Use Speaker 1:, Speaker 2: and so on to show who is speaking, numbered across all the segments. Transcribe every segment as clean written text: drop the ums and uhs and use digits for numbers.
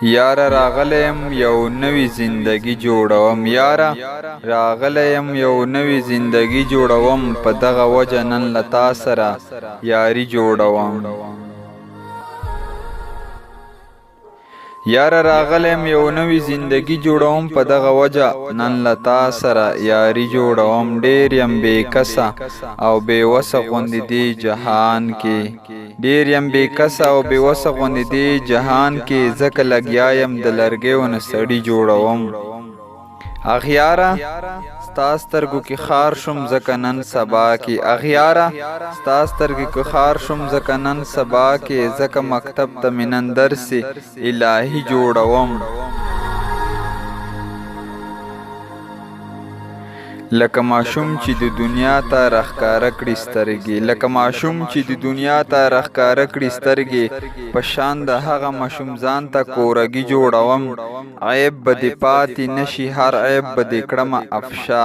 Speaker 1: یاره راغلیم یو نوی زندگی جوړوم یاره راغلیم یو نوی زندگی جوړوم په دغه وجه نن له تا سره یاري جوړوم یاره راغلیم یو نوی زندگی جوړوم په دغه وجه نن له تا سره یاري جوړوم ډېر یم بې کسه او بې وسه غوندې دې جهان کې ډېر یم بې کسه او بې وسه غوندې دې جهان کې ځکه لګیا یم د لرګیو نه سړي جوړوم اغیاره ستا سترګو کې خار شوم ځکه نن سبا کې اغیاره ستا سترګو کې خار شوم ځکه نن سبا کې ځکه مکتب ته مې نن درس الهي جوړوم لکه ماشوم چې د دنیا ته راښکاره کړي سترګې لکه ماشوم چې د دنیا ته راښکاره کړي سترګې په شان د هغه ماشوم ځان ته کورګي جوړوم عیب به دې پاتې نشي هر عیب به دې کړمه افشا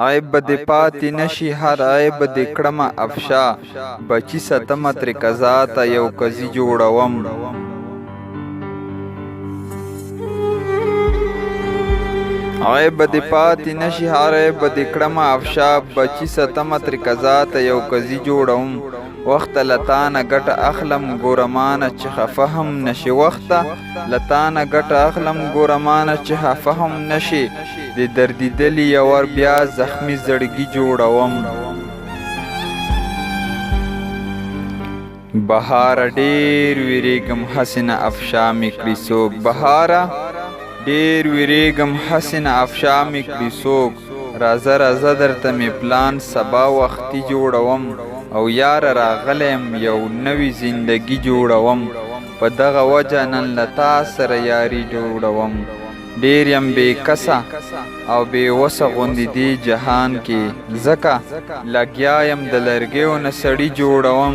Speaker 1: عیب به دې پاتې نشي هر عیب به دې کړمه افشا بچي ستمه ترې قضا ته یو قاضي جوړوم عیب به دې پاتې نشي هر عیب به دې کړمه افشا بچي ستمه ترې قضا ته یو قاضي جوړوم وخته له تانه ګټه اخلم ګوره مانه چې خفه هم نشي وخته له تانه ګټه اخلم ګوره مانه چې خفه هم نشي د دردېدلي یور بیا زخمي زړګي جوړوم بهاره ډېر ویرېږم هسې نه افشا مې کړي څوک بهاره ډېر ویرېږم هسې نه افشا مې کړي څوک راځه راځه درته مې پلان سبا وختي جوړوم او یاره راغلیم یو نوی زندگی جوړوم په دغه وجه نن له تا سره یاري جوړوم ډېر یم بې کسه او بې وسه غوندې دې جهان کې ځکه لګیا یم د لرګیو نه سړي جوړوم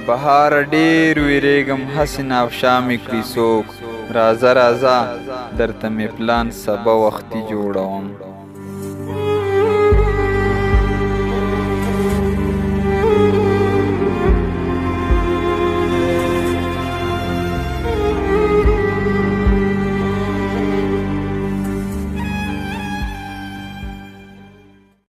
Speaker 1: بهاره ډېر ویرېږم هسې نه افشا مې کړي څوک راځه راځه درته مې پلان سبا وختي جوړوم